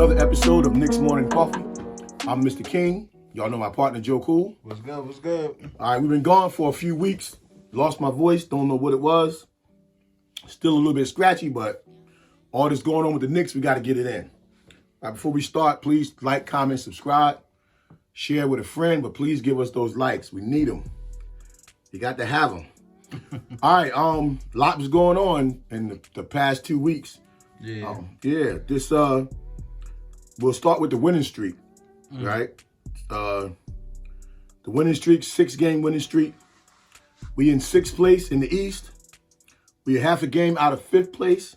another episode of Knicks Morning Koffee. I'm Mr. King. Y'all know my partner, Joe Cool. What's good? What's good? All right, we've been gone for a few weeks. Lost my voice. Don't know what it was. Still a little bit scratchy, but all this going on with the Knicks, we got to get it in. All right, before we start, please like, comment, subscribe. Share with a friend, but please give us those likes. We need them. You got to have them. All right, lot was going on in the past 2 weeks. Yeah. This we'll start with the winning streak, right? The winning streak, 6-game winning streak. We in 6th place in the East. We half a game out of 5th place.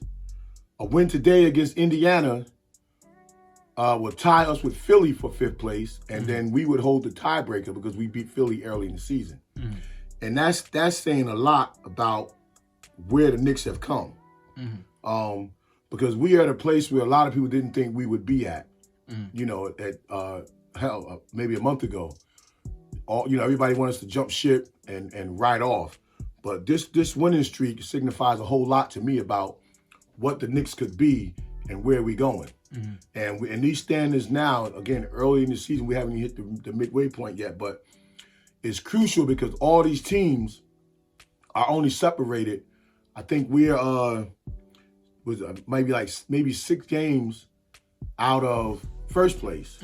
A win today against Indiana will tie us with Philly for 5th place, and then we would hold the tiebreaker because we beat Philly early in the season. And that's saying a lot about where the Knicks have come. Because we are at a place where a lot of people didn't think we would be at. You know, maybe a month ago. Everybody wanted us to jump ship and ride off. But this winning streak signifies a whole lot to me about what the Knicks could be and where we going. And these standards now, again, early in the season, we haven't hit the midway point yet, but it's crucial because all these teams are only separated. I think we're maybe 6 games out of 1st place.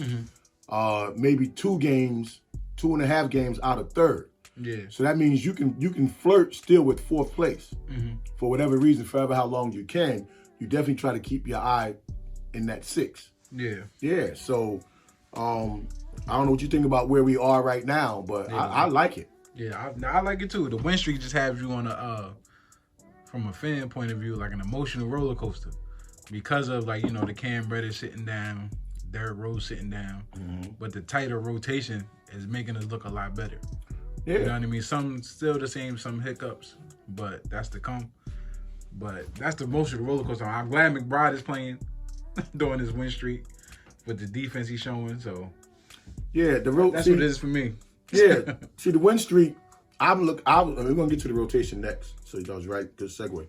Maybe 2.5 games out of 3rd. Yeah. So that means you can flirt still with 4th place for whatever reason, forever how long you can. You definitely try to keep your eye in that 6. Yeah. Yeah. So I don't know what you think about where we are right now, but yeah. I like it. Yeah, I like it too. The win streak just has you on from a fan point of view, like an emotional roller coaster, because of the Cam Reddish sitting down, Derrick Rose sitting down, but the tighter rotation is making us look a lot better. Yeah. You know what I mean? Some still the same, some hiccups, but that's to come. But that's the emotional roller coaster. I'm glad McBride is playing during his win streak with the defense he's showing. So yeah, that's what it is for me. Yeah, see the win streak. We're gonna get to the rotation next. So that was right. Good segue.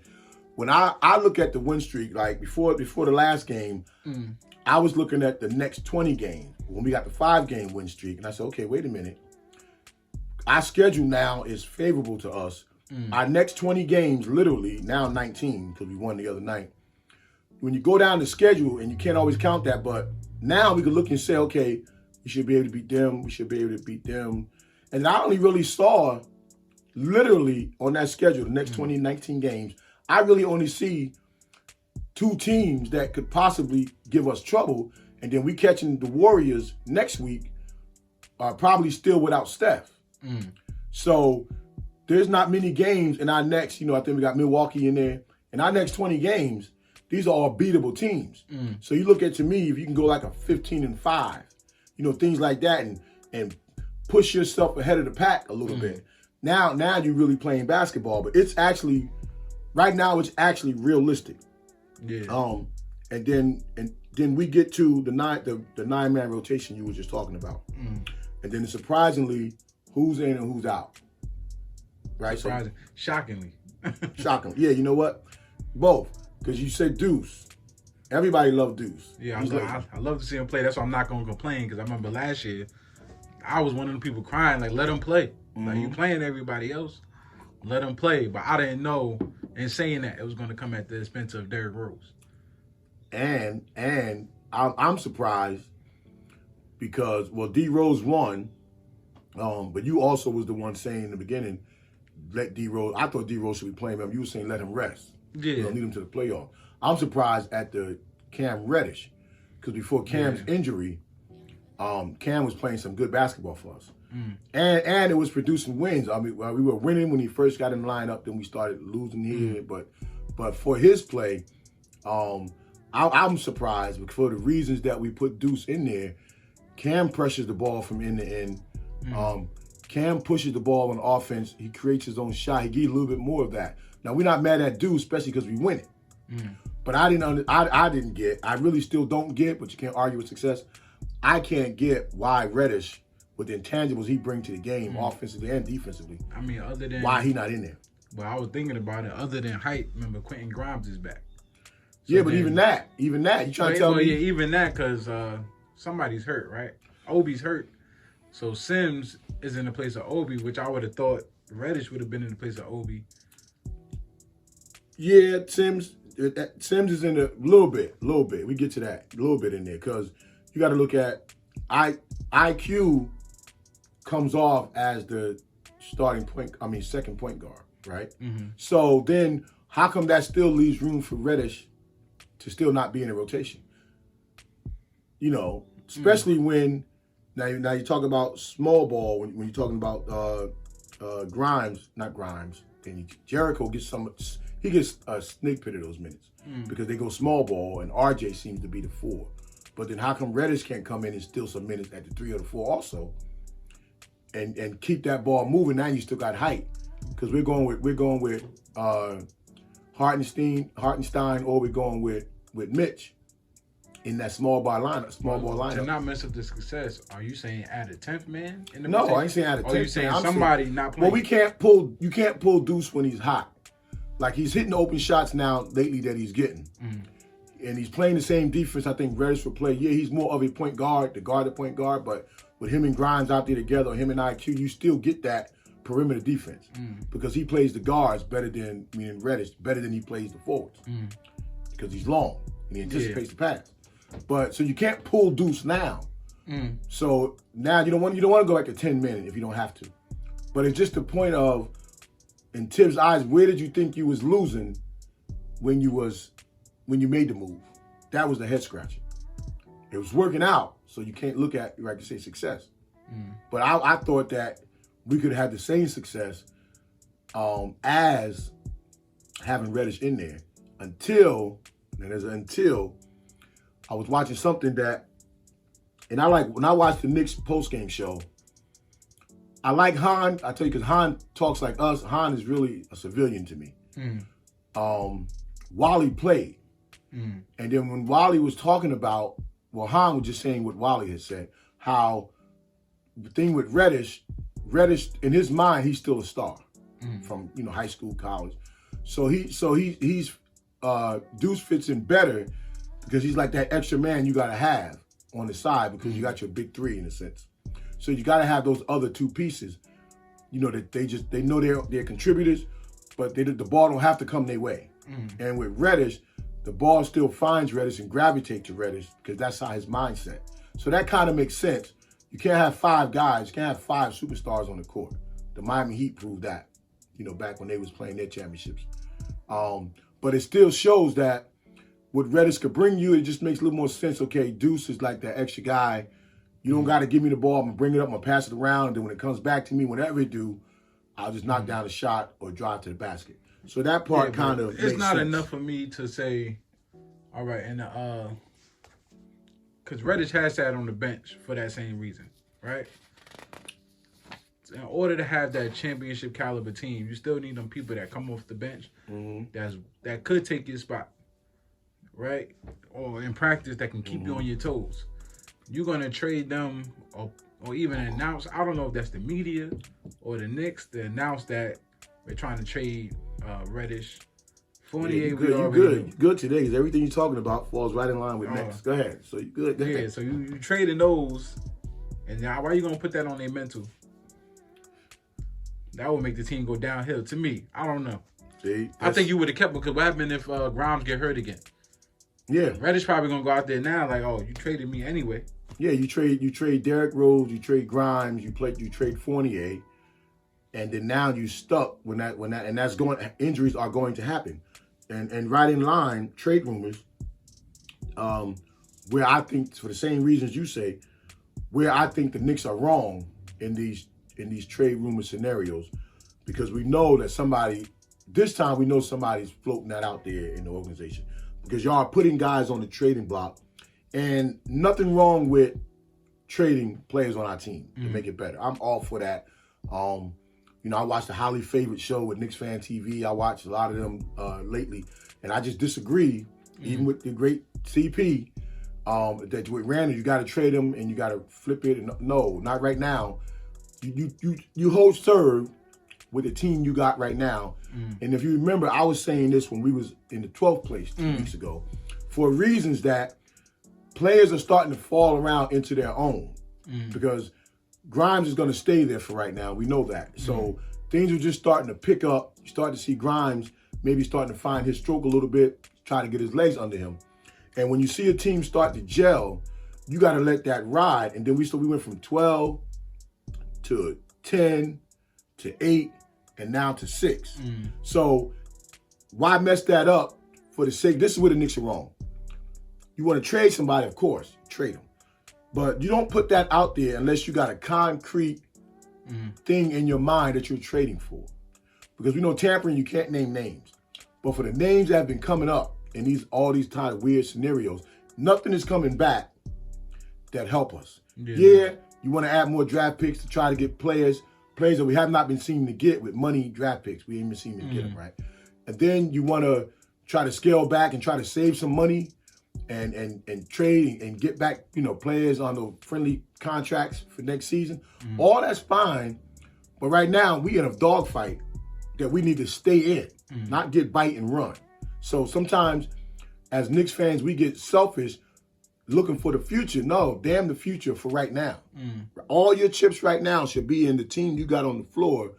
When I look at the win streak, like before the last game, I was looking at the next 20 games when we got the 5-game win streak, and I said, okay, wait a minute. Our schedule now is favorable to us. Our next 20 games, literally now 19 because we won the other night. When you go down the schedule, and you can't always count that, but now we can look and say, okay, we should be able to beat them. We should be able to beat them. And I only really saw, literally on that schedule, the next 19 games, I really only see 2 teams that could possibly give us trouble. And then we catching the Warriors next week are probably still without Steph. So there's not many games in our next, I think we got Milwaukee in there. In our next 20 games, these are all beatable teams. So you look at, to me, if you can go like a 15-5, things like that, and push yourself ahead of the pack a little bit. Now you're really playing basketball, but it's actually, right now it's actually realistic. Yeah. And then we get to the 9-man rotation you were just talking about. And then surprisingly, who's in and who's out. Right? Surprising. Shockingly. Shockingly. Yeah, you know what? Both. Because you said Deuce. Everybody loved Deuce. Yeah, I love to see him play. That's why I'm not going to complain, because I remember last year, I was one of the people crying, like, let him play. Like, you playing everybody else, let him play. But I didn't know, in saying that, it was going to come at the expense of Derrick Rose. And I'm surprised because, D Rose won, but you also was the one saying in the beginning, let D Rose. I thought D Rose should be playing him. You were saying let him rest. Yeah. You don't need him to the playoff. I'm surprised at the Cam Reddish, because before Cam's injury, Cam was playing some good basketball for us. And it was producing wins. I mean, we were winning when he first got in the lineup, then we started losing here. But for his play, I'm surprised, because for the reasons that we put Deuce in there, Cam pressures the ball from end to end. Cam pushes the ball on offense. He creates his own shot. He gives a little bit more of that. Now, we're not mad at Deuce, especially because we win it. But I didn't get, I really still don't get, but you can't argue with success. I can't get why Reddish, with the intangibles he brings to the game, offensively and defensively, I mean, other than why he not in there. But I was thinking about it. Other than height, remember Quentin Grimes is back. So yeah, but even that, you trying to tell me? Yeah, even that, because somebody's hurt, right? Obi's hurt. So Sims is in the place of Obi, which I would have thought Reddish would have been in the place of Obi. Yeah, Sims is in a little bit. We get to that a little bit in there because you got to look at IQ comes off as the second point guard, right? Mm-hmm. So then, how come that still leaves room for Reddish to still not be in a rotation? You know, especially when now you talk about small ball when you're talking about not Grimes. Then Jericho gets he gets a snake pit of those minutes because they go small ball and RJ seems to be the 4. But then how come Reddish can't come in and steal some minutes at the 3 or the 4 also, and keep that ball moving? Now you still got height because we're going with Hartenstein, or we're going with Mitch in that small ball lineup. To not mess up the success, are you saying add a 10th man in the No, rotation? I ain't saying add a 10th man. Or you saying somebody not playing? Well, you can't pull Deuce when he's hot. Like he's hitting open shots now lately that he's getting. And he's playing the same defense I think Reddish would play. Yeah, he's more of a point guard, the point guard, but with him and Grimes out there together, or him and IQ, you still get that perimeter defense because he plays the guards Reddish better than he plays the forwards because he's long and he anticipates the pass. But so you can't pull Deuce now. So now you don't want to go like a 10-minute if you don't have to. But it's just the point of, in Tibbs' eyes, where did you think you was losing when you made the move? That was the head scratcher. It was working out, so you can't look at, like you say, success. But I thought that we could have the same success as having Reddish in there until I was watching something and when I watched the Knicks post-game show, I like Han. I tell you, because Han talks like us. Han is really a civilian to me. Wally played. And then when Wally was talking about, Han was just saying what Wally had said, how the thing with Reddish, in his mind, he's still a star from high school, college. So he's Deuce fits in better because he's like that extra man you got to have on the side because you got your big 3 in a sense. So you got to have those other 2 pieces, that they know they're contributors, but the ball don't have to come their way. And with Reddish, the ball still finds Reddish and gravitates to Reddish because that's how his mindset. So that kind of makes sense. You can't have 5 guys, you can't have 5 superstars on the court. The Miami Heat proved that, back when they was playing their championships. But it still shows that what Reddish could bring you, it just makes a little more sense. Okay, Deuce is like that extra guy. You don't got to give me the ball. I'm going to bring it up, I'm going to pass it around, and then when it comes back to me, whatever it do, I'll just knock down a shot or drive to the basket. So that part kind of it's not sense. enough for me to say, all right, and because Reddish has sat on the bench for that same reason, right? In order to have that championship caliber team, you still need them people that come off the bench that could take your spot, right? Or in practice that can keep you on your toes. You're gonna trade them or even announce. I don't know if that's the media or the Knicks to announce that we're trying to trade Reddish. Fournier, you good today because everything you're talking about falls right in line with Knicks. Go ahead. So you good. Go ahead. So you trading those, and now why are you gonna put that on their mental? That would make the team go downhill. To me, I don't know. See, I think you would have kept him because what happened if Grimes get hurt again? Yeah, Reddish probably gonna go out there now like, oh, you traded me anyway. Yeah, you trade Derrick Rose, you trade Grimes, you trade Fournier, and then now you stuck when that and that's going. Injuries are going to happen, and right in line trade rumors. Where I think for the same reasons you say, where I think the Knicks are wrong in these trade rumor scenarios, because we know that somebody's floating that out there in the organization, because y'all are putting guys on the trading block. And nothing wrong with trading players on our team to make it better. I'm all for that. I watched the highly favorite show with Knicks Fan TV. I watched a lot of them lately, and I just disagree, even with the great CP, that with Randall, you got to trade him and you got to flip it. And no, not right now. You hold serve with the team you got right now. And if you remember, I was saying this when we was in the 12th place 2 weeks ago. for reasons that players are starting to fall around into their own because Grimes is going to stay there for right now. We know that. So things are just starting to pick up. You start to see Grimes maybe starting to find his stroke a little bit, trying to get his legs under him. And when you see a team start to gel, you got to let that ride. And then we went from 12 to 10 to 8 and now to 6. So why mess that up for the sake? This is where the Knicks are wrong. You want to trade somebody, of course, trade them. But you don't put that out there unless you got a concrete thing in your mind that you're trading for. Because we know tampering, you can't name names. But for the names that have been coming up in all these kind of weird scenarios, nothing is coming back that help us. Yeah, you want to add more draft picks to try to get players that we have not been seen to get with money draft picks. We ain't been seen to get them, right? And then you want to try to scale back and try to save some money and trade and get back, players on the friendly contracts for next season. All that's fine, but right now we in a dogfight that we need to stay in, not get bite and run. So sometimes as Knicks fans, we get selfish looking for the future. No, damn the future for right now. All your chips right now should be in the team you got on the floor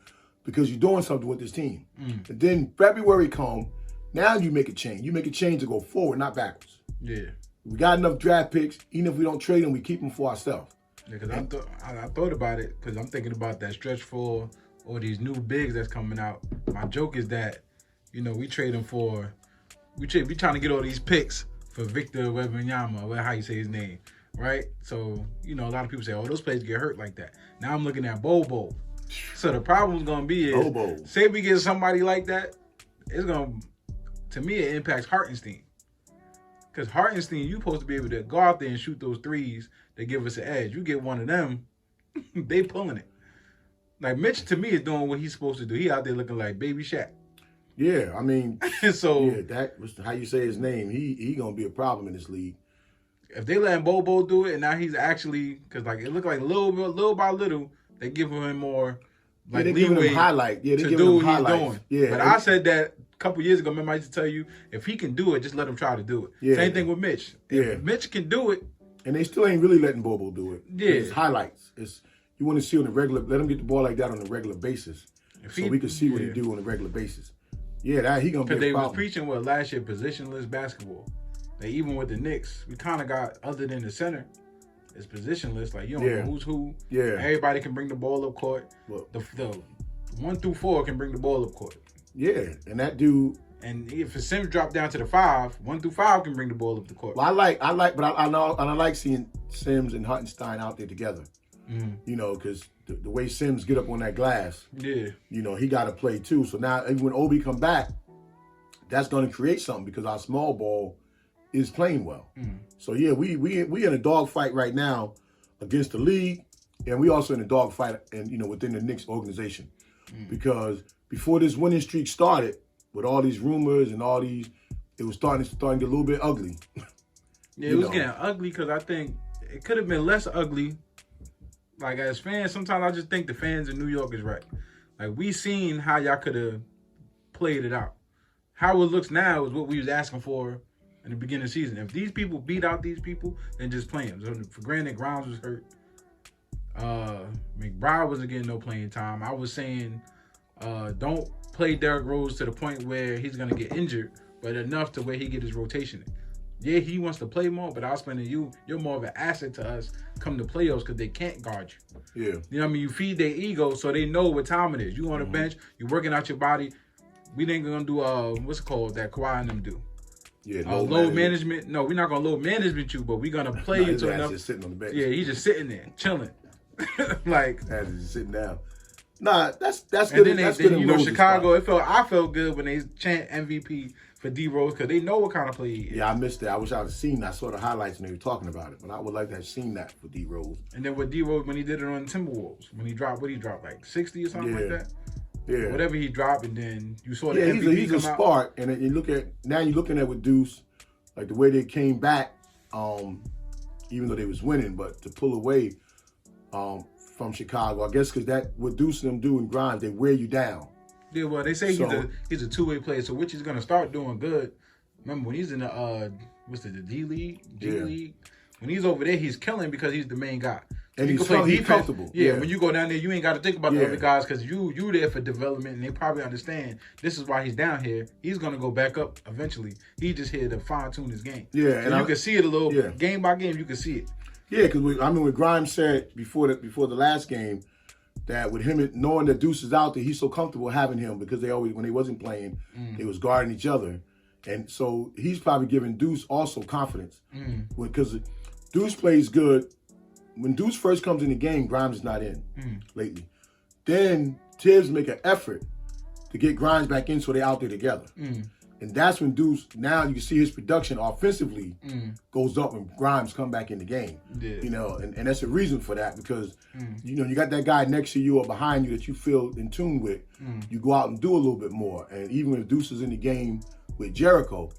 because you're doing something with this team. And then February come, now you make a change. You make a change to go forward, not backwards. Yeah. We got enough draft picks. Even if we don't trade them, we keep them for ourselves. Yeah, because I thought about it because I'm thinking about that stretch four or these new bigs that's coming out. My joke is that, we trade them for, we trying to get all these picks for Victor Wembanyama, or how you say his name, right? So, a lot of people say, oh, those players get hurt like that. Now I'm looking at Bobo. So the problem's going to be is, Bobo. Say we get somebody like that, it's going to me, it impacts Hartenstein. Because Hartenstein, you supposed to be able to go out there and shoot those threes that give us an edge. You get one of them, they pulling it. Like Mitch, to me, is doing what he's supposed to do. He out there looking like Baby Shaq. Yeah, I mean, so that was how you say his name. He gonna be a problem in this league. If they letting Bobo do it, and now he's actually, because it looked like little by little, they giving him more leeway highlight. Yeah, they to giving do him what he's highlights. doing. Yeah, but I said that a couple years ago. Remember, I used to tell you, if he can do it, just let him try to do it. Yeah. Same thing with Mitch. If Mitch can do it, and they still ain't really letting Bobo do it. Yeah, it's highlights. You want to see on a regular. Let him get the ball like that on a regular basis, so we can see what he do on a regular basis. Yeah, he gonna be a problem. Because they was preaching last year, positionless basketball. That even with the Knicks, we kind of got, other than the center, it's positionless. Like, you don't know who's who. Yeah. Everybody can bring the ball up court. Well, the 1 through 4 can bring the ball up court. Yeah, and that dude. And if Sims drop down to the 5, 1 through 5 can bring the ball up the court. Well, I like seeing Sims and Hartenstein out there together. Because the way Sims get up on that glass, he got to play too. So now, even when Obi come back, that's going to create something because our small ball is playing well. So yeah, we in a dog fight right now against the league, and we also in a dog fight and within the Knicks organization because before this winning streak started, with all these rumors and all these, it was starting to get a little bit ugly. Yeah, it was getting ugly because I think it could have been less ugly. Like, as fans, sometimes I just think the fans in New York is right. Like, we seen how y'all could have played it out. How it looks now is what we was asking for in the beginning of the season. If these people beat out these people, then just play them. So, for granted, Grimes was hurt. McBride wasn't getting no playing time. I was saying, don't play Derrick Rose to the point where he's going to get injured, but enough to where he get his rotation in. Yeah, he wants to play more, but I was explaining to you, you're more of an asset to us come to playoffs because they can't guard you. Yeah. You know what I mean? You feed their ego so they know what time it is. You on the bench, you're working out your body. We ain't going to do, what's it called, that Kawhi and them do. Yeah, load management. No, we're not going to load management you, but we're going to play you to enough. Just sitting on the bench. Yeah, he's just sitting there, chilling. Like. That's just sitting down. Nah, that's good. And then Chicago, I felt good when they chant MVP for D Rose because they know what kind of play he is. Yeah, I missed that. I wish I had seen that. I saw the highlights when they were talking about it, but I would like to have seen that for D Rose. And then with D Rose, when he did it on Timberwolves, when he dropped, like 60 or something like that. Yeah, whatever he dropped, and then you saw the MVP he's a spark. And then you're looking at with Deuce, like the way they came back, even though they was winning, but to pull away from Chicago, I guess because that what Deuce and them do in Grimes, they wear you down. Yeah, well, they say he's a two-way player, so which is going to start doing good remember when he's in the what's it, the D League, G Yeah. League. When he's over there, he's killing because he's the main guy. And You he's can play defense. comfortable. Yeah, when you go down there, you ain't got to think about the Yeah. other guys because you there for development, and they probably understand this is why he's down here. He's gonna go back up eventually. He's just here to fine tune his game. Yeah, and you can see it a little Yeah. game by game. You can see it. Yeah, because when Grimes said before the last game that with him knowing that Deuce is out there, he's so comfortable having him because they always, when they wasn't playing, they was guarding each other. And so he's probably giving Deuce also confidence. Because Deuce plays good. When Deuce first comes in the game, Grimes is not in lately. Then Tibbs make an effort to get Grimes back in so they're out there together. And that's when Deuce, now you can see his production offensively goes up when Grimes come back in the game. Yeah. You know, and that's a reason for that because, you know, you got that guy next to you or behind you that you feel in tune with. You go out and do a little bit more. And even if Deuce is in the game with Jericho,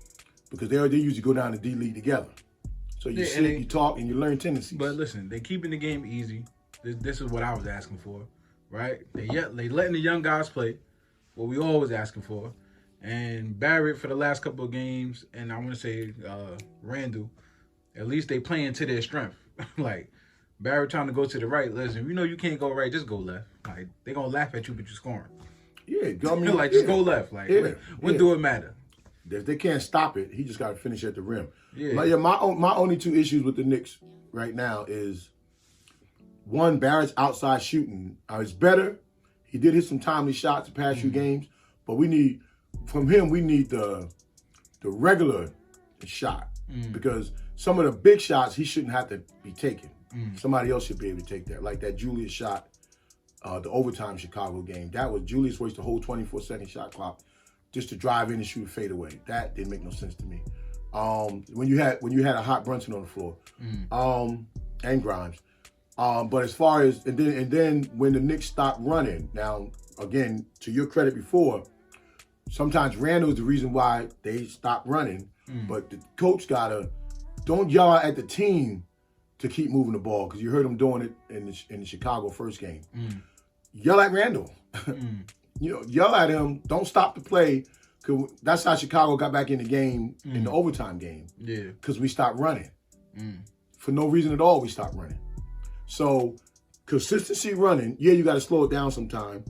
because they usually go down to D League together. So you sit, you talk, and you learn tendencies. But listen, they keeping the game easy. This is what I was asking for, right? They letting the young guys play, what we always asking for. And Barrett for the last couple of games, and I want to say Randall, at least they playing to their strength. Like Barrett trying to go to the right. Listen, you know you can't go right, just go left. Like they gonna laugh at you, but you're scoring. Yeah, I mean, like just go left. Like when do it matter? If they can't stop it, he just got to finish at the rim. Yeah. My only two issues with the Knicks right now is one, Barrett's outside shooting is better. He did hit some timely shots the past few games, but we need the regular shot because some of the big shots he shouldn't have to be taking. Somebody else should be able to take that, like that Julius shot, the overtime Chicago game. That was Julius wasted the whole 24-second shot clock just to drive in and shoot a fadeaway. That didn't make no sense to me. When you had a hot Brunson on the floor, and Grimes. But as far as and then when the Knicks stopped running, now again to your credit before, sometimes Randall is the reason why they stopped running. But the coach don't yell at the team to keep moving the ball because you heard him doing it in the Chicago first game. Yell at Randall. You know, yell at him. Don't stop the play. Cause that's how Chicago got back in the game in the overtime game. Yeah. Because we stopped running. For no reason at all, we stopped running. So consistency running. Yeah, you got to slow it down sometime.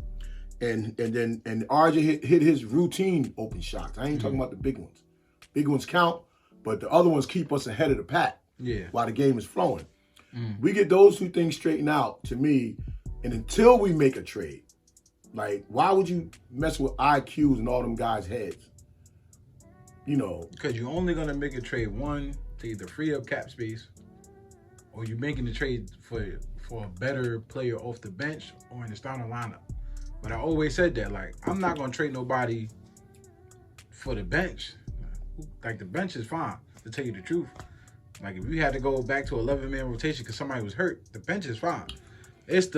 And RJ hit his routine open shots. I ain't talking about the big ones. Big ones count, but the other ones keep us ahead of the pack. Yeah. While the game is flowing. We get those two things straightened out to me, and until we make a trade. Like, why would you mess with IQs and all them guys' heads? You know. Because you're only going to make a trade, one, to either free up cap space, or you're making the trade for a better player off the bench or in the starting lineup. But I always said that, like, I'm not going to trade nobody for the bench. Like, the bench is fine, to tell you the truth. Like, if you had to go back to 11-man rotation because somebody was hurt, the bench is fine. It's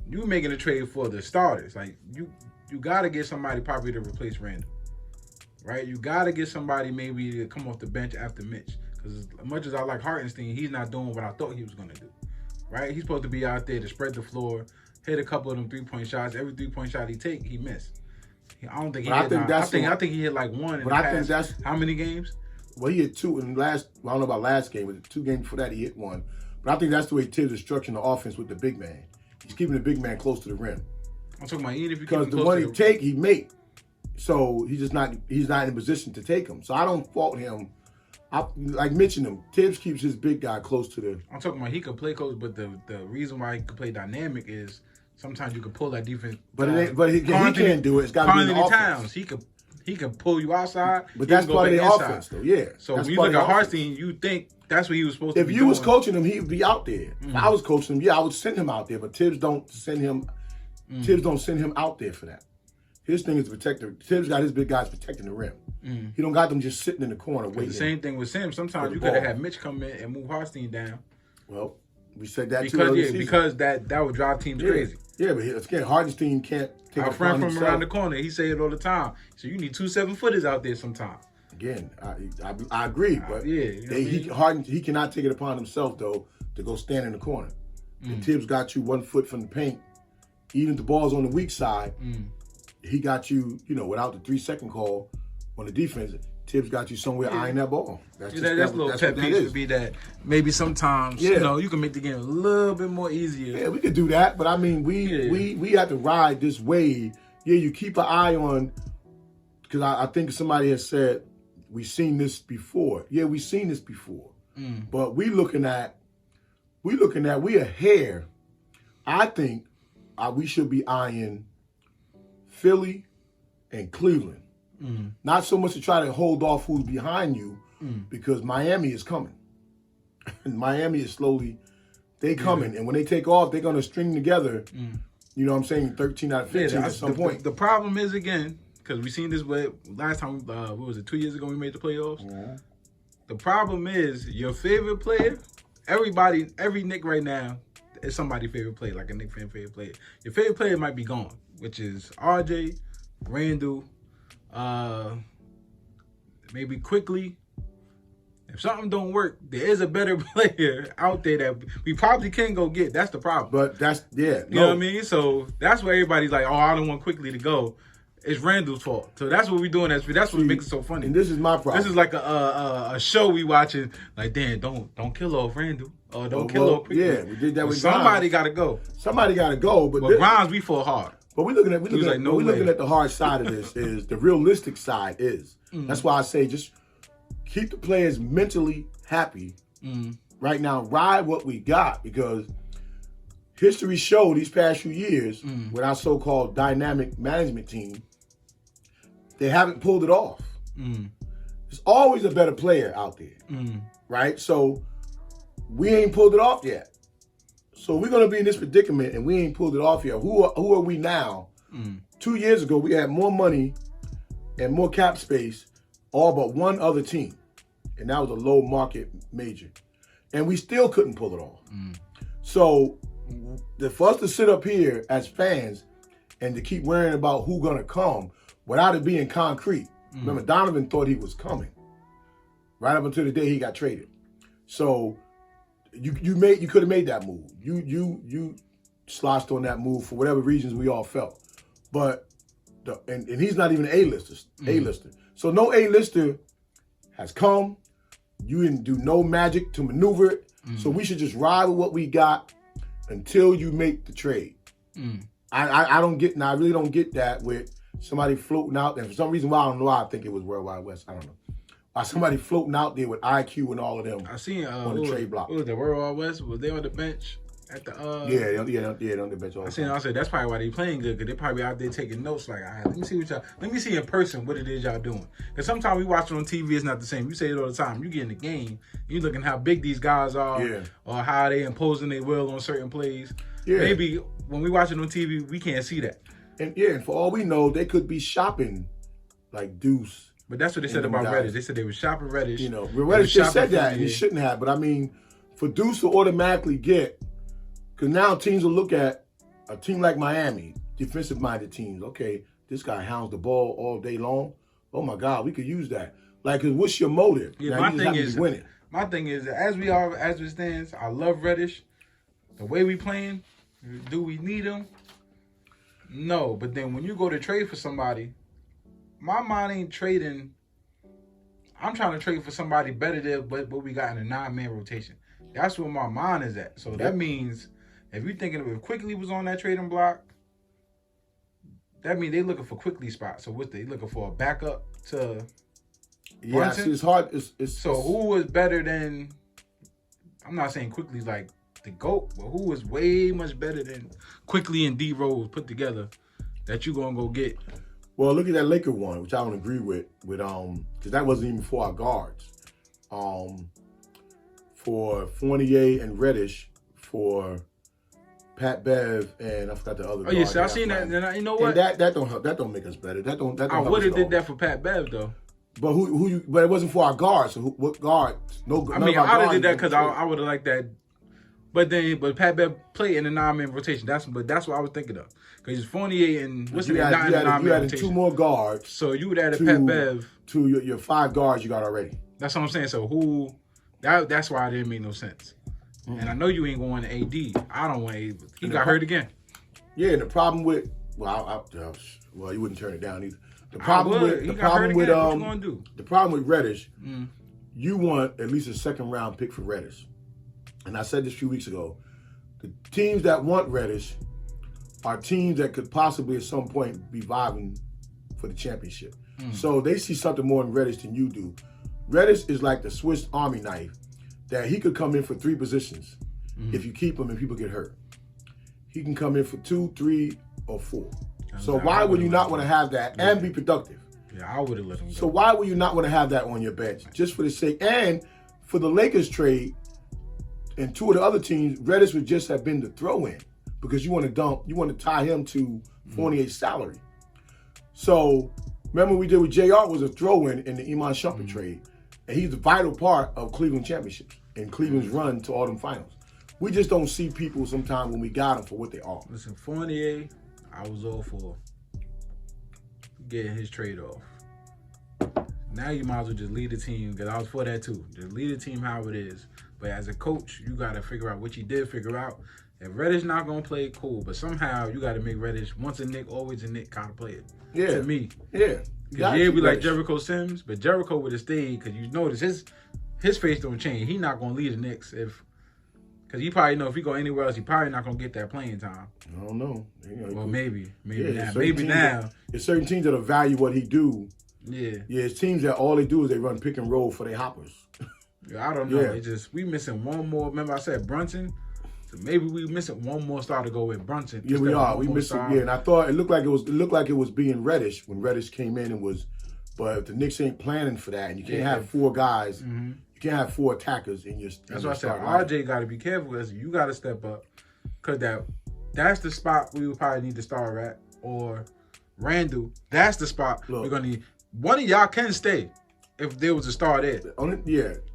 you making a trade for the starters. Like, you got to get somebody probably to replace Randall, right? You got to get somebody maybe to come off the bench after Mitch. Because as much as I like Hartenstein, he's not doing what I thought he was going to do, right? He's supposed to be out there to spread the floor, hit a couple of them three-point shots. Every three-point shot he take, he missed. I don't think he hit. I think he hit like one in the past. How many games? Well, he hit two in I don't know about last game, but 2 games before that he hit one. But I think that's the way Tibbs is structuring the offense with the big man. He's keeping the big man close to the rim. I'm talking about even if you because the one he take, he make. So he's not in a position to take him. So I don't fault him. Like mentioned him, Tibbs keeps his big guy close to the. I'm talking about he can play close, but the reason why he can play dynamic is sometimes you can pull that defense. But he can't do it. It's got to be in the offense. He can pull you outside. But that's part of the offense, though. Yeah. So when you look at Hartenstein, you think that's what he was supposed to be doing. If you was coaching him, he would be out there. If I was coaching him, I would send him out there. But Tibbs don't send him. Tibbs don't send him out there for that. His thing is to protect the. Tibbs got his big guys protecting the rim. He don't got them just sitting in the corner waiting. The same thing with Sam. Sometimes you could have had Mitch come in and move Hartenstein down. Well, we said that too. Because that would drive teams crazy. Yeah, but again, Hartenstein can't take our friend from around the corner. He say it all the time. So you need 2 7-footers out there sometimes. Again, I agree, but he cannot take it upon himself though to go stand in the corner. If Tibbs got you 1 foot from the paint, even if the ball's on the weak side, he got you, without the 3-second call on the defense. Tibbs got you somewhere eyeing that ball. That's a little pet peeve would be that maybe sometimes you can make the game a little bit more easier. Yeah, we could do that, but I mean we have to ride this wave. Yeah, you keep an eye on, because I think somebody has said we've seen this before. Yeah, we've seen this before, but we a hair. I think we should be eyeing Philly and Cleveland. Not so much to try to hold off who's behind you, because Miami is coming. And Miami is slowly, they coming. And when they take off, they're going to string together, you know what I'm saying, 13 out of 15 at some point. The problem is, again, because we seen this last time, what was it, 2 years ago we made the playoffs? Mm-hmm. The problem is your favorite player, every Knick right now is somebody's favorite player, like a Knick fan favorite player. Your favorite player might be gone, which is RJ, Randall, maybe Quickly. If something don't work, there is a better player out there that we probably can go get. That's the problem. But you know what I mean? So that's where everybody's like, oh, I don't want Quickly to go. It's Randall's fault. So that's what we're doing. That's what makes it so funny. And this is my problem. This is like a show we watching. Like, damn, don't kill off Randall. Or don't kill off Quickly. Yeah, we did that with somebody got to go. Somebody got to go. But Grimes, we fought hard. But we're looking at the hard side of this. Is the realistic side is. That's why I say just keep the players mentally happy right now. Ride what we got, because history showed these past few years with our so-called dynamic management team, they haven't pulled it off. There's always a better player out there, right? So we ain't pulled it off yet. So we're gonna be in this predicament, and we ain't pulled it off yet. Who are we now? 2 years ago, we had more money and more cap space, all but one other team, and that was a low market major, and we still couldn't pull it off. So for us to sit up here as fans and to keep worrying about who's gonna come without it being concrete. Remember, Donovan thought he was coming right up until the day he got traded. So you could have made that move. You sloshed on that move for whatever reasons we all felt. But and he's not even an A-lister. So no A-lister has come. You didn't do no magic to maneuver it. So we should just ride with what we got until you make the trade. I really don't get that with somebody floating out there. For some reason, I don't know why I think it was World Wide West. I don't know. Why somebody floating out there with IQ and all of them. I seen on the trade block. What was the World Wide West? Was they on the bench at the Yeah, on the bench. I said that's probably why they playing good, because they probably out there taking notes. Like, all right, let me see in person what it is y'all doing. Because sometimes we watch it on TV, it's not the same. You say it all the time. You get in the game, you looking how big these guys are, or how they imposing their will on certain plays. Yeah. Maybe when we watch it on TV, we can't see that. And for all we know, they could be shopping like Deuce. But that's what they said about Reddish. They said they were shopping Reddish. You know, Reddish just said that, and he shouldn't have. But I mean, for Deuce to automatically get, because now teams will look at a team like Miami, defensive-minded teams. Okay, this guy hounds the ball all day long. Oh my God, we could use that. Like, cause what's your motive? Yeah, my thing is, as it stands, I love Reddish. The way we playing, do we need him? No, but then when you go to trade for somebody, my mind ain't trading. I'm trying to trade for somebody better than what we got in a 9-man rotation. That's where my mind is at. So that means if you're thinking if Quickly was on that trading block, that means they looking for Quickly spot. So what they looking for? A backup to Brunson? It's hard. So who was better than? I'm not saying Quickly's like the GOAT, but who was way much better than Quickly and D Rose put together that you gonna go get? Well, look at that Laker one, which I don't agree with because that wasn't even for our guards. For Fournier and Reddish, for Pat Bev, and I forgot the other. Oh yeah, so I seen that. And you know what? And that don't help. That don't make us better. That don't. I would have did that for Pat Bev though. But but it wasn't for our guards. So what guards? No. I mean, I would have did that because I would have liked that. But Pat Bev played in the 9-man rotation. That's what I was thinking of. Because Fournier and what's the name? You added 2 more guards. So you would add Pat Bev to your 5 guards you got already. That's what I'm saying. So who? That's why it didn't make no sense. And I know you ain't going to AD. I don't want AD. He got hurt again. Yeah, and the problem with you wouldn't turn it down either. The problem with what you gonna do? The problem with Reddish, you want at least a second round pick for Reddish. And I said this a few weeks ago. The teams that want Reddish are teams that could possibly at some point be vying for the championship. So they see something more in Reddish than you do. Reddish is like the Swiss Army knife that he could come in for 3 positions if you keep him and people get hurt. He can come in for 2, 3, or 4. So why would you not want to have that and be productive? Yeah, I would have let him go. So why would you not want to have that on your bench? Just for the sake, and for the Lakers trade and 2 of the other teams, Reddish would just have been the throw-in because you want to tie him to Fournier's salary. So remember what we did with JR was a throw-in in the Iman Shumpert trade. And he's a vital part of Cleveland championships and Cleveland's run to all them finals. We just don't see people sometimes when we got them for what they are. Listen, Fournier, I was all for getting his trade off. Now you might as well just lead the team, because I was for that too. Just lead the team how it is. But as a coach, you got to figure out what you did figure out. If Reddish not going to play, cool. But somehow you got to make Reddish, once a Knick, always a Knick kind of player. Yeah. To me. Yeah. Yeah, we like Jericho Sims, but Jericho would have stayed because you notice his face don't change. He not going to lead the Knicks because he probably know if he go anywhere else, he probably not going to get that playing time. I don't know. Well, maybe now. Maybe now. There's certain teams that value what he do. Yeah. Yeah, it's teams that all they do is they run pick and roll for their hoppers. Yeah, I don't know. Yeah. We missing one more. Remember I said Brunson? So maybe we missing one more star to go with Brunson. Yeah, we are. We missing. Yeah, and I thought it looked like it was being Reddish when Reddish came in and was. But if the Knicks ain't planning for that, and you can't have 4 guys, you can't have 4 attackers in your. That's why I said RJ got to be careful because you got to step up, because that's the spot we would probably need to start at, or Randall. That's the spot we're gonna need. One of y'all can stay if there was a star there.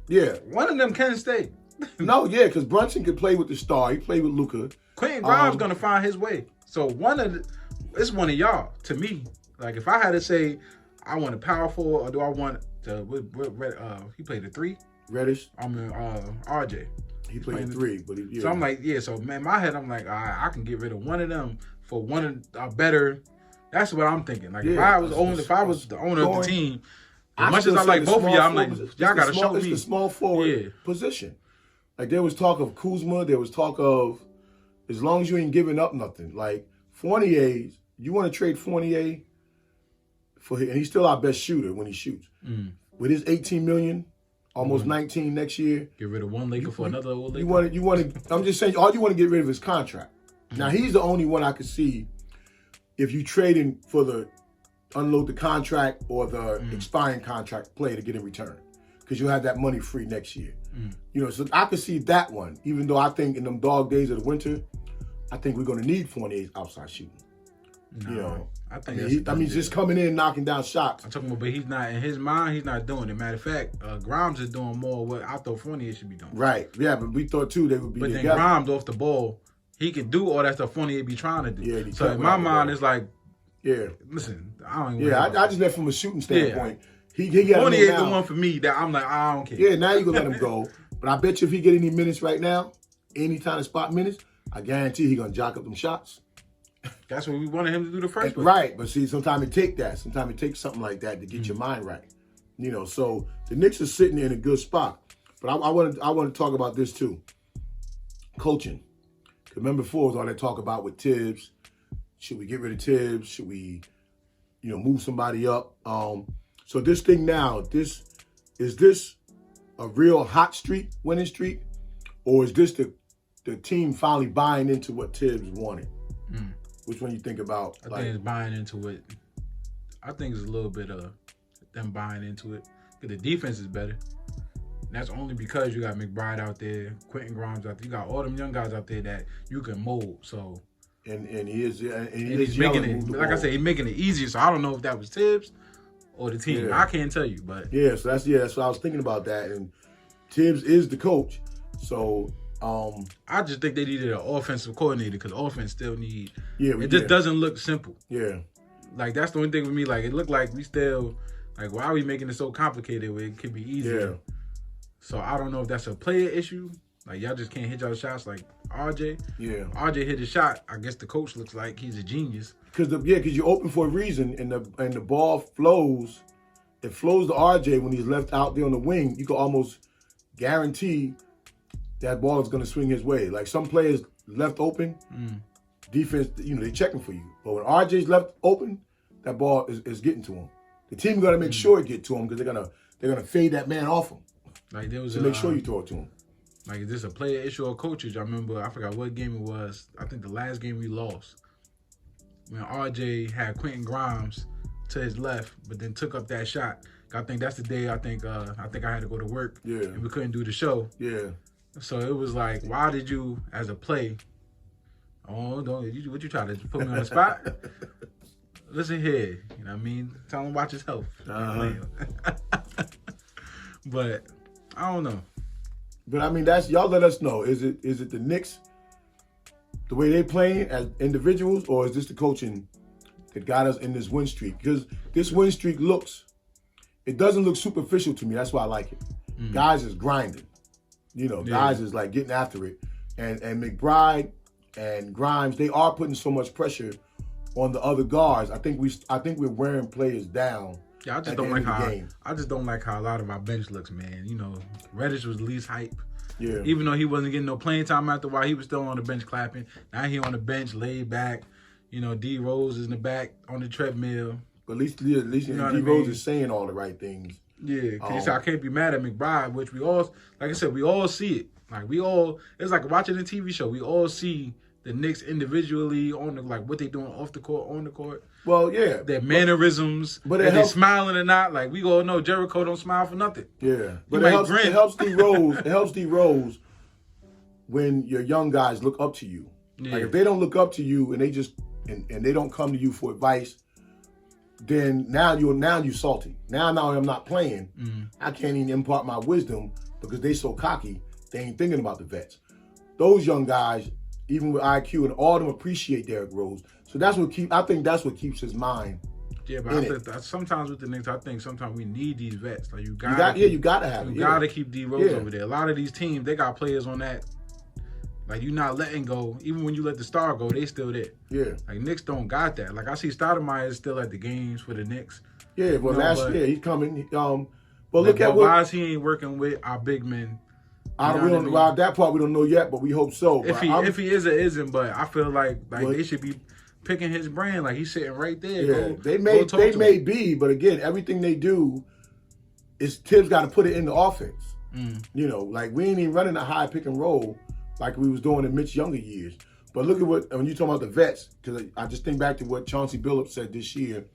Yeah. One of them can stay. No, yeah, because Brunson could play with the star. He played with Luka. Quentin Grimes gonna find his way. So it's one of y'all to me. Like if I had to say, I want a power forward, or do I want to? He played the 3. Reddish. I mean RJ. He played the 3, but So I'm like, yeah. So man, in my head, I'm like, all right, I can get rid of one of them for one of a better. That's what I'm thinking. Like if I was the owner of the team, as much as I like both of y'all, I'm like, y'all gotta show me. It's the small forward position. Like there was talk of Kuzma, there was talk of as long as you ain't giving up nothing. Like Fournier, you want to trade Fournier for him, and he's still our best shooter when he shoots. With his $18 million, almost 19 next year. Get rid of one Laker for another old Laker. You want to. I'm just saying, all you want to get rid of his contract. Now he's the only one I could see. If you trade him for the unload the contract or the expiring contract play to get in return, because you'll have that money free next year. So I could see that one. Even though I think in them dog days of the winter, I think we're going to need Fournier's outside shooting. I think he's just coming in knocking down shots. I'm talking about, but he's not in his mind. He's not doing it. Matter of fact, Grimes is doing more what I thought Fournier should be doing. Right. Yeah, but we thought too they would be. But together. then Grimes off the ball, he can do all that stuff Fournier be trying to do. Yeah, so in my mind, it's like, listen, I don't even. Yeah, I just left from a shooting standpoint. He got Fournier is the one for me that I'm like, I don't care. Yeah, now you gonna let him go. But I bet you if he get any minutes right now, any kind of spot minutes, I guarantee he gonna jock up them shots. That's what we wanted him to do the first place. Right, but see, sometimes it take that. Sometimes it takes something like that to get your mind right. So the Knicks are sitting in a good spot. But I want to talk about this too. Coaching. Remember before was all that talk about with Tibbs. Should we get rid of Tibbs? Should we, move somebody up? So this thing now, is this a real hot streak, winning streak? Or is this the team finally buying into what Tibbs wanted? Which one you think about? I think it's buying into it. I think it's a little bit of them buying into it. Because the defense is better. And that's only because you got McBride out there, Quentin Grimes out there. You got all them young guys out there that you can mold. So and he is he's making it, like I said, he's making it easier. So I don't know if that was Tibbs or the team. Yeah. I can't tell you, but so that's what I was thinking about that. And Tibbs is the coach. So I just think they needed an offensive coordinator because offense still need. It just doesn't look simple. Yeah, like that's the only thing with me. Like it looked like we still like why are we making it so complicated where it could be easier? Yeah. So I don't know if that's a player issue Like, y'all just can't hit y'all shots like RJ. Yeah. RJ hit a shot. I guess the coach looks like he's a genius. Because you're open for a reason, and the ball flows. It flows to RJ when he's left out there on the wing. You can almost guarantee that ball is going to swing his way. Like some players left open, defense, they're checking for you. But when RJ's left open, that ball is getting to him. The team got to make sure it get to him because they're gonna fade that man off him. Like there was to make sure you throw it to him. Like, is this a player issue or coachage? I remember, I forgot what game it was. I think the last game we lost. When RJ had Quentin Grimes to his left, but then took up that shot. I think that's the day I think I had to go to work. Yeah. And we couldn't do the show. Yeah. So it was like, why did you, as a play, what you try to put me on the spot? Listen here, you know what I mean? Tell him watch his health. But I don't know. But I mean, y'all let us know. Is it the Knicks, the way they playing as individuals, or is this the coaching that got us in this win streak? Because this win streak it doesn't look superficial to me. That's why I like it. Guys is grinding. Guys is like getting after it. And McBride and Grimes, they are putting so much pressure on the other guards. I think we're wearing players down. Yeah, I just don't like how a lot of our bench looks, man. Reddish was least hype. Yeah. Even though he wasn't getting no playing time after a while, he was still on the bench clapping. Now he on the bench, laid back. D Rose is in the back on the treadmill. But at least D Rose is saying all the right things. Yeah, because I can't be mad at McBride, which we all, like I said, we all see it. Like it's like watching a TV show. We all see the Knicks individually on what they doing off the court, on the court. Well, yeah. Their mannerisms, but if they smiling or not. Like, we all know Jericho don't smile for nothing. Yeah. But it helps D Rose. It helps D Rose when your young guys look up to you. Yeah. Like, if they don't look up to you and they just and they don't come to you for advice, then now you're salty. Now I'm not playing. I can't even impart my wisdom because they so cocky. They ain't thinking about the vets. Those young guys, even with IQ, and all of them appreciate Derrick Rose. So I think that's what keeps his mind. Yeah, but sometimes with the Knicks, I think sometimes we need these vets. Like you gotta have it. You gotta keep D Rose over there. A lot of these teams, they got players on that. Like, you're not letting go. Even when you let the star go, they still there. Yeah. Like, Knicks don't got that. Like, I see Stoudemire is still at the games for the Knicks. Yeah, well, last year he's coming. But why is he ain't working with our big men? Well, that part we don't know yet, but we hope so. If he is or isn't, but I feel like they should be picking his brain. Like, he's sitting right there. Yeah, they may be, but again, everything they do is Tibbs got to put it in the offense. Like we ain't even running a high pick and roll like we was doing in Mitch's younger years. But look at when you talk about the vets, because I just think back to what Chauncey Billups said this year.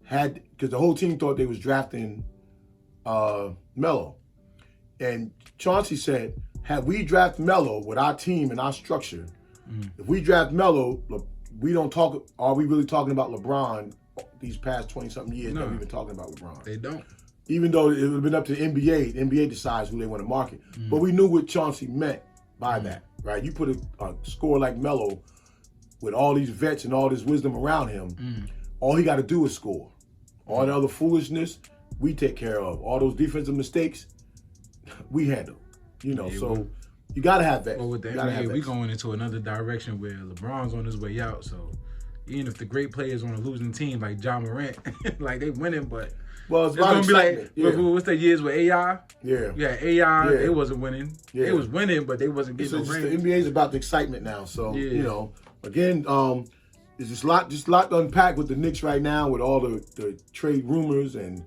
Because the whole team thought they was drafting Melo. And Chauncey said, had we draft Melo with our team and our structure, if we draft Melo, are we really talking about LeBron these past 20-something years that we've been talking about LeBron? They don't. Even though it would have been up to the NBA. The NBA decides who they want to market. But we knew what Chauncey meant by that, right? You put a scorer like Melo with all these vets and all this wisdom around him, all he got to do is score. All the other foolishness, we take care of. All those defensive mistakes, we handle. So you got to have that. Well, with the NBA, we going into another direction where LeBron's on his way out. So even if the great players on a losing team like Ja Morant, like they winning, but it's going to be like, what's the years with AI? Yeah. Yeah, AI, they wasn't winning. Yeah. They was winning, but they wasn't getting no rings. The NBA is about the excitement now. So, again, there's just a lot to unpack with the Knicks right now with all the trade rumors and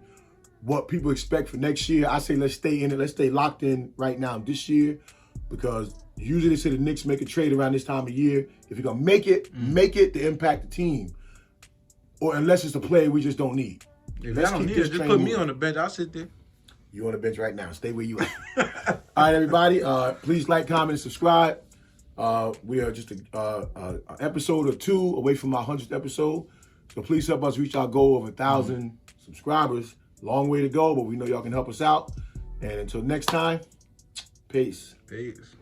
what people expect for next year. I say let's stay in it. Let's stay locked in right now this year, because usually they say the Knicks make a trade around this time of year. If you're going to make it to impact the team, or unless it's a player we just don't need. If I don't need it, just put me on the bench. I'll sit there. You on the bench right now. Stay where you at. All right, everybody. Please like, comment, and subscribe. We are just an episode or two away from our 100th episode. So please help us reach our goal of 1,000 subscribers. Long way to go, but we know y'all can help us out. And until next time, peace. Peace.